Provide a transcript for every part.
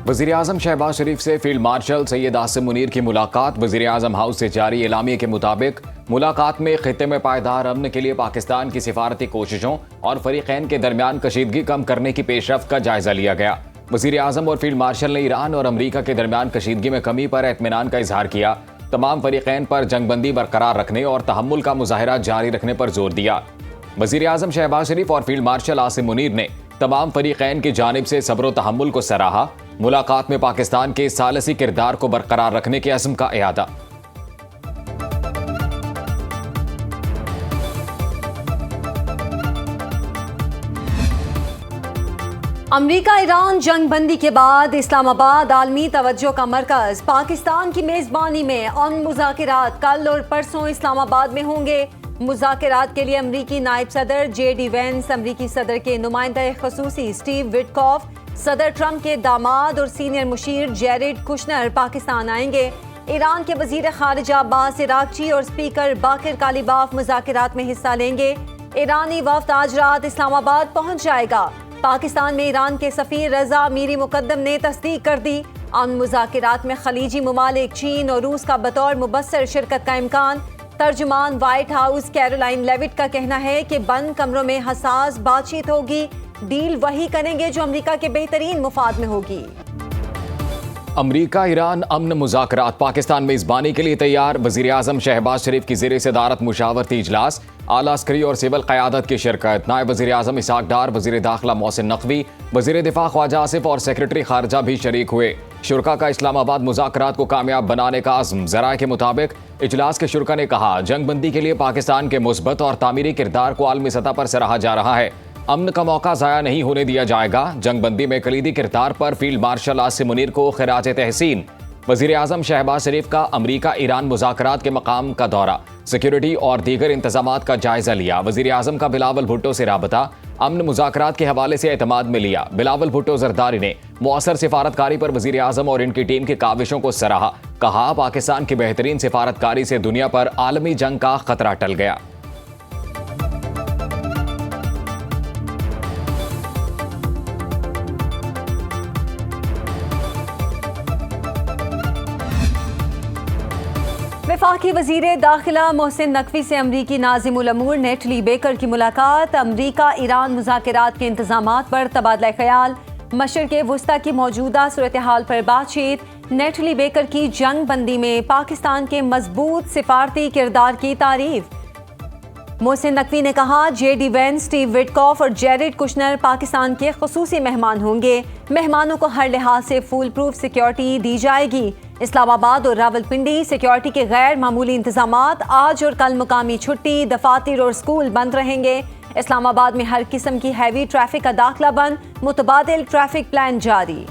वज़ीर-ए-आज़म शहबाज शरीफ से field marshal Syed Asim Munir की मुलाकात। वज़ीर-ए-आज़म हाउस से जारी एलामिये के मुताबिक मुलाकात में खित्ते में पायदार अमन के लिए पाकिस्तान की सिफारती कोशिशों और फरीक़ैन के दरमियान कशीदगी कम करने की पेशरफ्त का जायजा लिया गया। वज़ीर-ए-आज़म और फील्ड मार्शल ने ईरान और अमरीका के दरमियान कशीदगी में कमी पर इत्मीनान का इजहार किया। तमाम फरीक़ैन पर जंगबंदी बरकरार रखने और तहम्मुल का मुजाहिरा जारी रखने पर जोर दिया। वज़ीर-ए-आज़म शहबाज शरीफ और फील्ड मार्शल आसिम मुनीर ने तमाम फरीक़ैन की जानिब से सब्र व तहम्मुल को सराहा। मुलाकात में पाकिस्तान के सालसी किरदार को बरकरार रखने के अज़्म का इयादा। अमरीका ईरान जंगबंदी के बाद इस्लामाबाद आलमी तवज्जो का मरकज। पाकिस्तान की मेजबानी में अमन मुज़ाकिरात कल और परसों इस्लामाबाद में होंगे। मुज़ाकिरात के लिए अमरीकी नायब सदर JD वेंस, अमरीकी सदर के नुमाइंदा खसूसी स्टीव विटकॉफ, सदर ट्रंप के दामाद और सीनियर मुशीर जेरेड कुशनर पाकिस्तान आएंगे। ईरान के वजीर खारिजा अब्बास इराक्ची और स्पीकर बाकिर कालिबाफ मुज़ाकिरात में हिस्सा लेंगे। ईरानी वफ्द आज रात इस्लामाबाद पहुंच जाएगा। पाकिस्तान में ईरान के सफीर रजा मीरी मुकद्दम ने तस्दीक कर दी। अमन मुज़ाकिरात में खलीजी ममालिक चीन और रूस का बतौर मुबस्सर शिरकत का इम्कान। तर्जुमान व्हाइट हाउस कैरोलाइन लेविट का कहना है कि बंद कमरों में हसास बातचीत होगी। डील वही करेंगे जो अमरीका के बेहतरीन मुफाद में होगी। अमरीका ईरान अमन मुज़ाकरात पाकिस्तान मेज़बानी के लिए तैयार। वज़ीर-ए-आज़म शहबाज शरीफ की ज़ेर सदारत मुशावरती इजलास, आला अस्करी और सिविल क़यादत की शिरकत। नायब वज़ीर-ए-आज़म इसहाक़ डार, वज़ीर दाखिला मोहसिन नकवी, वज़ीर दिफा ख्वाजा आसिफ और सेक्रेटरी खारजा भी शरीक हुए। शुरका का इस्लामाबाद मुज़ाकरात को कामयाब बनाने का अज़्म। ज़राए के मुताबिक इजलास के शुरका ने कहा, जंगबंदी के लिए पाकिस्तान के मुस्बत और तामीरी किरदार को आलमी सतह पर सराहा जा रहा है। अमन का मौका ज़ाया नहीं होने दिया जाएगा। जंगबंदी में कलीदी किरदार पर फील्ड मार्शल आसिम मुनीर को खिराज तहसीन। वज़ीर-ए-आज़म शहबाज शरीफ का अमरीका ईरान मुज़ाकरात के मकाम का दौरा, सिक्योरिटी और दीगर इंतजामात का जायजा लिया। वज़ीर-ए-आज़म का बिलावल भुट्टो से राबता, अमन मुज़ाकरात के हवाले से एतमाद में लिया। बिलावल भुट्टो ज़रदारी ने मौसर सिफारतकारी पर वज़ीर-ए-आज़म और इनकी टीम की काविशों को सराहा। कहा, पाकिस्तान की बेहतरीन सिफारतकारी से दुनिया पर आलमी जंग का खतरा टल गया। वफाकी वजीर दाखिला मोहसिन नकवी से अमरीकी नाज़िमुल अमूर नेटली बेकर की मुलाकात। अमरीका ईरान मुज़ाकिरात के इंतजामात पर तबादला ख्याल। मशरिक़ वुस्ता की मौजूदा सूरत हाल पर बातचीत। नेटली बेकर की जंग बंदी में पाकिस्तान के मजबूत सिफारती किरदार की तारीफ। मोहसिन नकवी ने कहा, JD वेंस, स्टीव विटकॉफ और जेरेड कुशनर पाकिस्तान के खुसूसी मेहमान होंगे। मेहमानों को हर लिहाज से फूल प्रूफ सिक्योरिटी दी जाएगी। इस्लामाबाद और रावलपिंडी सिक्योरिटी के गैर मामूली इंतजामात। आज और कल मुकामी छुट्टी, दफातर और स्कूल बंद रहेंगे। इस्लामाबाद में हर किस्म की हैवी ट्रैफिक का दाखिला बंद। मुतबादिल ट्रैफिक प्लान जारी।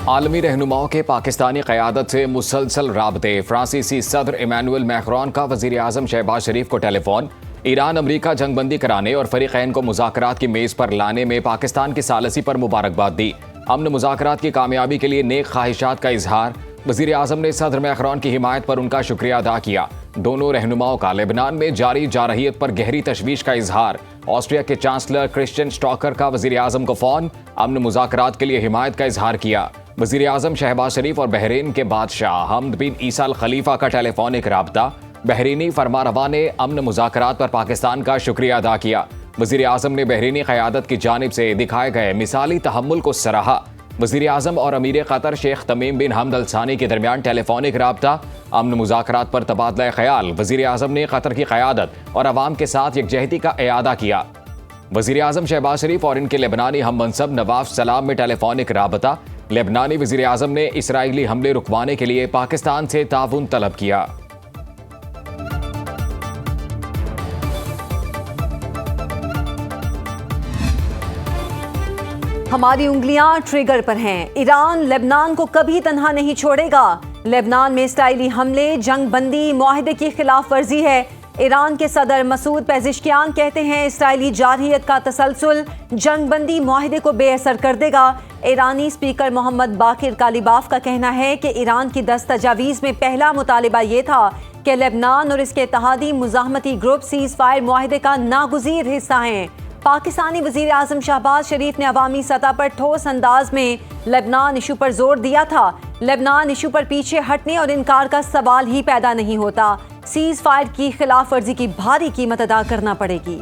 आलमी रहनुमाओं के पाकिस्तानी क़यादत से मुसलसल राबते। फ्रांसीसी सदर इमानुएल मैक्रोन का वज़ीर-ए-आज़म शहबाज शरीफ को टेलीफोन। ईरान अमरीका जंगबंदी कराने और फरीक़ैन को मुज़ाकरात की मेज़ पर लाने में पाकिस्तान की सालसी पर मुबारकबाद दी। अमन मुज़ाकरात की कामयाबी के लिए नेक ख्वाहिशात का इजहार। वज़ीर-ए-आज़म ने सदर मैक्रोन की हिमायत पर उनका शुक्रिया अदा किया। दोनों रहनुमाओं का लेबनान में जारी जारहियत पर गहरी तशवीश का इजहार। ऑस्ट्रिया के चांसलर क्रिश्चियन स्टॉकर का वज़ीर-ए-आज़म को फ़ोन। अमन मुज़ाकरात के लिए हिमायत का इजहार किया। वज़ीर-ए-आज़म शहबाज शरीफ और बहरीन के बादशाह हमद बिन ईसा अल खलीफा का टेलीफोनिक राब्ता। बहरीनी फरमारवा ने अमन मुज़ाकरात पर पाकिस्तान का शुक्रिया अदा किया। वज़ीर-ए-आज़म ने बहरीनी क़यादत की जानिब से दिखाए गए मिसाली तहम्मुल को सराहा। वज़ीर-ए-आज़म और अमीर क़तर शेख तमीम बिन हमद अल सानी के दरमियान टेलीफोनिक राब्ता। अमन मुज़ाकरात पर तबादला ख्याल। वज़ीर-ए-आज़म ने क़तर की क़यादत और अवाम के साथ यकजहती का इयादा किया। वज़ीर-ए-आज़म शहबाज शरीफ और इनके लेबनानी हम मनसब नवाफ सलाम में टेलीफोनिक राबता। लेबनानी वज़ीर-ए-आज़म ने इसराइली हमले रुकवाने के लिए पाकिस्तान से ताउन तलब किया। हमारी उंगलियां ट्रिगर पर हैं। ईरान लेबनान को कभी तन्हा नहीं छोड़ेगा। लेबनान में इसराइली हमले जंग बंदी मुआहदे की खिलाफ वर्जी है। ईरान के सदर मसूद पेजिशकियान कहते हैं, इसराइली जारहियत का तसलसल जंग बंदी मुआहदे को बेअसर कर देगा। ईरानी स्पीकर मोहम्मद बाकिर कालिबाफ का कहना है कि ईरान की 10 तजावीज़ में पहला मुतालिबा ये था कि लेबनान और इसके इत्तेहादी मुज़ाहमती ग्रुप सीज़ फायर मुआहदे का नागुज़ीर हिस्सा हैं। पाकिस्तानी वज़ीर आज़म शहबाज शरीफ ने अवामी सतह पर ठोस अंदाज में लेबनान इशू पर जोर दिया था। लेबनान इशू पर पीछे हटने और इनकार का सवाल ही पैदा नहीं होता। सीज फायर की खिलाफ वर्जी की भारी कीमत अदा करना पड़ेगी।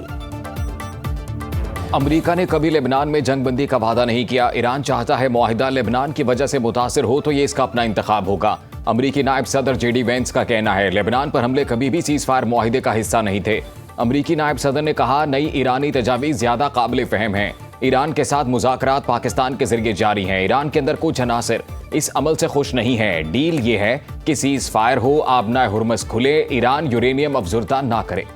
अमेरिका ने कभी लेबनान में जंगबंदी का वादा नहीं किया। ईरान चाहता है मुआहिदा लेबनान की वजह से मुतासिर हो तो ये इसका अपना इंतखाब होगा। अमरीकी नायब सदर जेडी वेंस का कहना है लेबनान पर हमले कभी भी सीज फायर मुआहिदे का हिस्सा नहीं थे। अमरीकी नायब सदर ने कहा नई ईरानी तजावीज़ ज्यादा काबिल फहम हैं। ईरान के साथ मुज़ाकरात पाकिस्तान के जरिए जारी हैं। ईरान के अंदर कुछ अनासर इस अमल से खुश नहीं है। डील ये है कि सीज फायर हो, आबनाए हुर्मस खुले, ईरान यूरेनियम अफजुर्ता ना करे।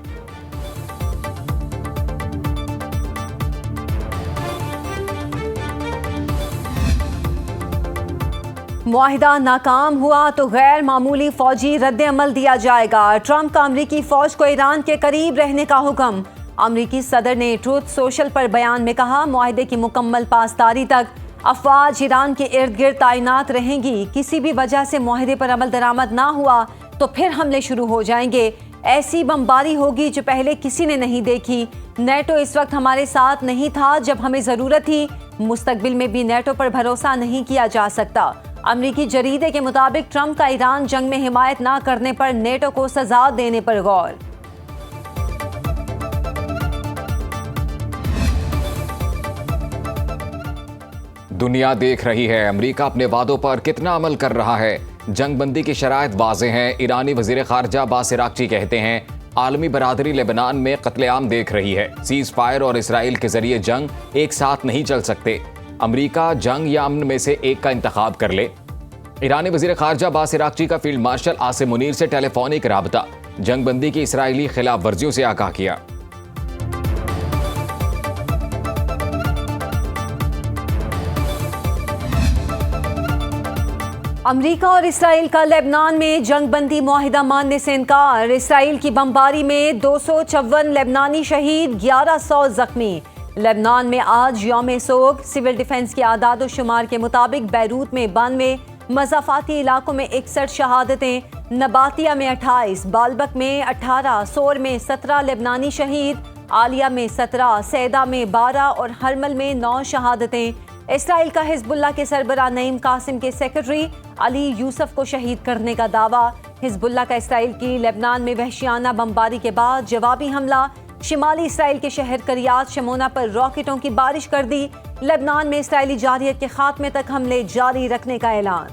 मुआहिदा नाकाम हुआ तो गैर मामूली फौजी रद्द अमल दिया जाएगा। ट्रंप का अमरीकी फौज को ईरान के करीब रहने का हुक्म। अमरीकी सदर ने ट्रूथ सोशल पर बयान में कहा मुआहिदे की मुकम्मल पासदारी तक अफवाज ईरान के इर्द गिर्द तैनात रहेंगी। किसी भी वजह से मुआहिदे पर अमल दरामद ना हुआ तो फिर हमले शुरू हो जाएंगे। ऐसी बमबारी होगी जो पहले किसी ने नहीं देखी। नेटो इस वक्त हमारे साथ नहीं था जब हमें जरूरत थी। मुस्तकबिल में भी नेटो पर भरोसा नहीं किया जा सकता। अमरीकी जरीदे के मुताबिक ट्रंप का ईरान जंग में हिमायत ना करने पर नेटो को सजा देने पर गौर। दुनिया देख रही है अमेरिका अपने वादों पर कितना अमल कर रहा है। जंगबंदी की शराइत वाज़ेह हैं। ईरानी वज़ीर ख़ारजा अब्बास इराक़ची कहते हैं आलमी बरादरी लेबनान में कत्लेआम देख रही है। सीज फायर और इसराइल के जरिए जंग एक साथ नहीं चल सकते। अमेरिका जंग या अमन में से एक का इंतखाब कर ले। ईरानी वज़ीर ख़ारजा अब्बास इराक़ची का फील्ड मार्शल आसिम मुनीर से टेलीफोनिक राबता। जंगबंदी की इसराइली खिलाफ वर्जियों से आगाह किया। अमेरिका और इसराइल का लेबनान में जंगबंदी मुआहिदा मानने से इनकार। इसराइल की बमबारी में 254 लेबनानी शहीद, 1100 जख्मी। लेबनान में आज यौम सोग। सिविल डिफेंस के आदाद शुमार के मुताबिक बैरूत में 92, मज़ाफ़ाती इलाकों में 61 शहादतें, नबातिया में 28, बालबक में 18, सोर में 17 लेबनानी शहीद, आलिया में 17, सैदा में 12 और हरमल में 9 शहादतें। इसराइल का हिजबुल्लाह के सरबराह नईम कासिम के सेक्रेटरी अली यूसुफ को शहीद करने का दावा। हिजबुल्लाह का इसराइल की लेबनान में वहशियाना बमबारी के बाद जवाबी हमला। शिमाली इसराइल के शहर करियात शमोना पर रॉकेटों की बारिश कर दी। लेबनान में इसराइली जारहियत के खात्मे तक हमले जारी रखने का ऐलान।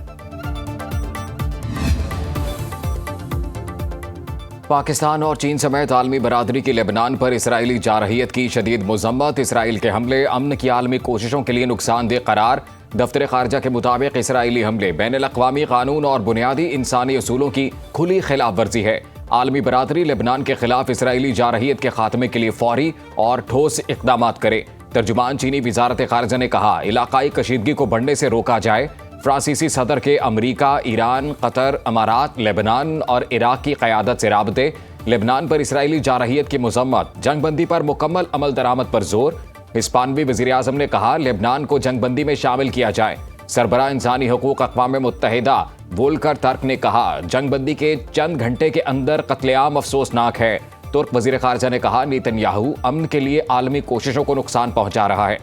पाकिस्तान और चीन समेत आलमी बरादरी की लेबनान पर इसराइली जारहियत की शदीद मज़म्मत। इसराइल के हमले अमन की आलमी कोशिशों के लिए नुकसानदेह करार। दफ्तर खारजा के मुताबिक इसराइली हमले बैनुल-अक़वामी कानून और बुनियादी इंसानी उसूलों की खुली खिलाफ वर्जी है। आलमी बरादरी लेबनान के खिलाफ इसराइली जारहियत के खात्मे के लिए फौरी और ठोस इक़दाम करे। तर्जुमान चीनी वज़ारत खारजा ने कहा इलाकाई कशीदगी को बढ़ने से रोका जाए। फ्रांसीसी सदर के अमरीका, ईरान, कतर, अमारात, लेबनान और इराक की क़यादत से राबते। लेबनान पर इसराइली जारहियत की मज़म्मत। जंगबंदी पर मुकम्मल अमल दरामद पर जोर। हिस्पानवी वज़ीर आज़म ने कहा लेबनान को जंगबंदी में शामिल किया जाए। सरबराह इंसानी हकूक़ अक़वाम मुत्तहिदा वोल्कर टर्क ने कहा जंगबंदी के चंद घंटे के अंदर कत्लेआम अफसोसनाक है। तुर्क वज़ीर ख़ारजा ने कहा नेतन्याहू अमन के लिए आलमी कोशिशों को नुकसान पहुंचा रहा है।